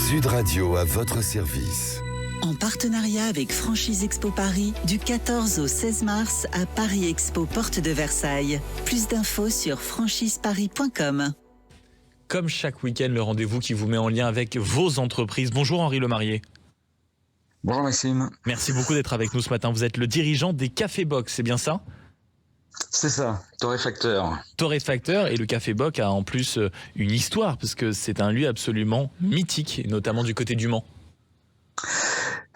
Sud Radio à votre service. En partenariat avec Franchise Expo Paris, du 14 au 16 mars à Paris Expo Porte de Versailles. Plus d'infos sur franchiseparis.com. Comme chaque week-end, le rendez-vous qui vous met en lien avec vos entreprises. Bonjour Henri Lemarié. Bonjour Maxime. Merci beaucoup d'être avec nous ce matin. Vous êtes le dirigeant des Cafés Bock, c'est bien ça ? C'est ça, torréfacteur. Torréfacteur, et le Café Bock a en plus une histoire, parce que c'est un lieu absolument mythique, notamment du côté du Mans.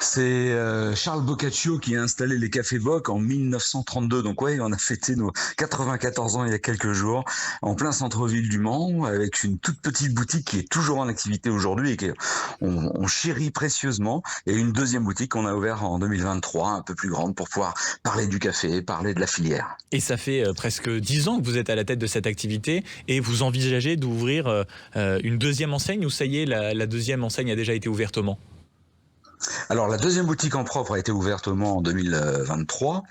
C'est Charles Boccaccio qui a installé les Cafés Bock en 1932. Donc ouais, on a fêté nos 94 ans il y a quelques jours, en plein centre-ville du Mans, avec une toute petite boutique qui est toujours en activité aujourd'hui et qu'on chérit précieusement. Et une deuxième boutique qu'on a ouverte en 2023, un peu plus grande, pour pouvoir parler du café, parler de la filière. Et ça fait presque 10 ans que vous êtes à la tête de cette activité, et vous envisagez d'ouvrir une deuxième enseigne, ou ça y est, la deuxième enseigne a déjà été ouverte au Mans ? Alors la deuxième boutique en propre a été ouverte au Mans en 2023.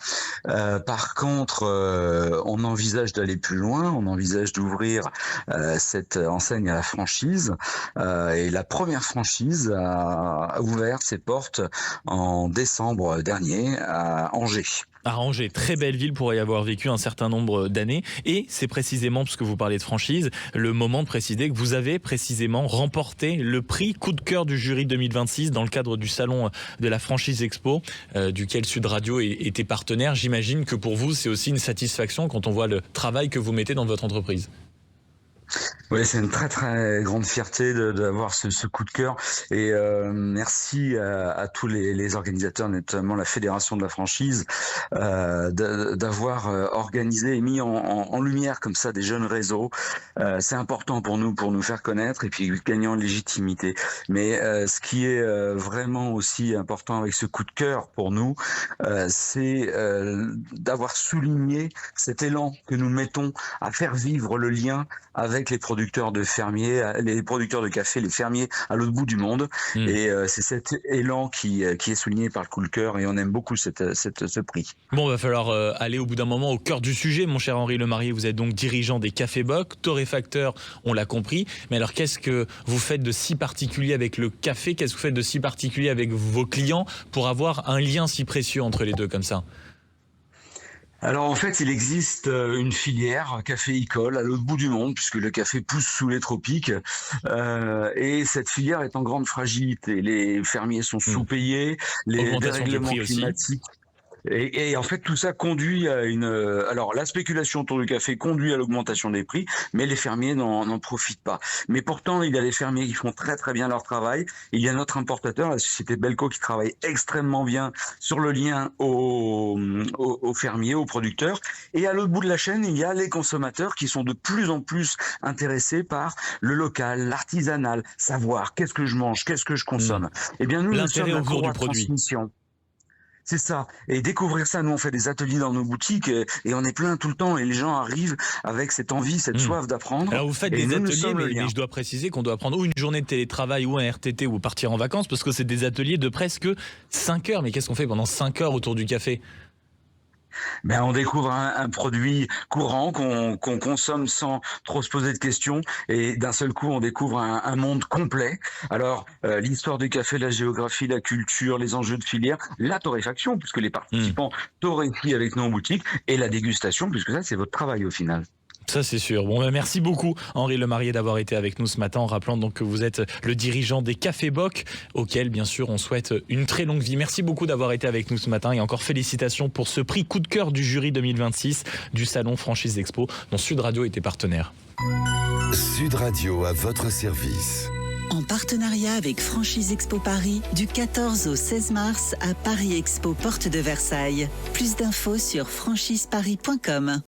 Par contre, on envisage d'aller plus loin. On envisage d'ouvrir cette enseigne à la franchise. Et la première franchise a ouvert ses portes en décembre dernier à Angers. À Angers, très belle ville pour y avoir vécu un certain nombre d'années. Et c'est précisément, parce que vous parlez de franchise, le moment de préciser que vous avez précisément remporté le prix coup de cœur du jury 2026 dans le cadre du salon de la Franchise Expo, duquel Sud Radio était partenaire. J'imagine que pour vous, c'est aussi une satisfaction quand on voit le travail que vous mettez dans votre entreprise. Oui, c'est une très très grande fierté d'avoir ce coup de cœur, et merci à tous les organisateurs, notamment la Fédération de la franchise, d'avoir organisé et mis en lumière comme ça des jeunes réseaux. C'est important pour nous faire connaître et puis gagner en légitimité. Mais ce qui est vraiment aussi important avec ce coup de cœur pour nous, c'est d'avoir souligné cet élan que nous mettons à faire vivre le lien avec les producteurs de fermiers, les producteurs de café, les fermiers à l'autre bout du monde. Et c'est cet élan qui est souligné par le coup de cœur, et on aime beaucoup ce prix. Bon, il va falloir aller au bout d'un moment au cœur du sujet, mon cher Henri Lemarié. Vous êtes donc dirigeant des Cafés Bock, torréfacteur, on l'a compris. Mais alors, qu'est-ce que vous faites de si particulier avec le café ? Qu'est-ce que vous faites de si particulier avec vos clients pour avoir un lien si précieux entre les deux comme ça ? Alors en fait, il existe une filière caféicole à l'autre bout du monde, puisque le café pousse sous les tropiques, et cette filière est en grande fragilité. Les fermiers sont sous-payés, les dérèglements climatiques. Et en fait, tout ça conduit à alors la spéculation autour du café conduit à l'augmentation des prix, mais les fermiers n'en profitent pas. Mais pourtant, il y a les fermiers qui font très très bien leur travail. Il y a notre importateur, la société Belco, qui travaille extrêmement bien sur le lien aux fermiers, aux producteurs. Et à l'autre bout de la chaîne, il y a les consommateurs qui sont de plus en plus intéressés par le local, l'artisanal, savoir qu'est-ce que je mange, qu'est-ce que je consomme. Eh bien, nous sommes la courroie de transmission. C'est ça. Et découvrir ça, nous on fait des ateliers dans nos boutiques, et on est plein tout le temps, et les gens arrivent avec cette envie, cette soif d'apprendre. Alors vous faites des ateliers, mais je dois préciser qu'on doit prendre ou une journée de télétravail ou un RTT ou partir en vacances, parce que c'est des ateliers de presque 5 heures. Mais qu'est-ce qu'on fait pendant 5 heures autour du café ? Ben, on découvre un produit courant qu'on consomme sans trop se poser de questions, et d'un seul coup on découvre un monde complet. Alors l'histoire du café, la géographie, la culture, les enjeux de filière, la torréfaction, puisque les participants torréfient avec nous en boutique, et la dégustation, puisque ça c'est votre travail au final. Ça c'est sûr. Bon, merci beaucoup Henri Lemarié d'avoir été avec nous ce matin, en rappelant donc que vous êtes le dirigeant des Cafés Bock, auquel bien sûr on souhaite une très longue vie. Merci beaucoup d'avoir été avec nous ce matin, et encore félicitations pour ce prix coup de cœur du jury 2026 du salon Franchise Expo, dont Sud Radio était partenaire. Sud Radio à votre service. En partenariat avec Franchise Expo Paris, du 14 au 16 mars à Paris Expo Porte de Versailles. Plus d'infos sur franchiseparis.com.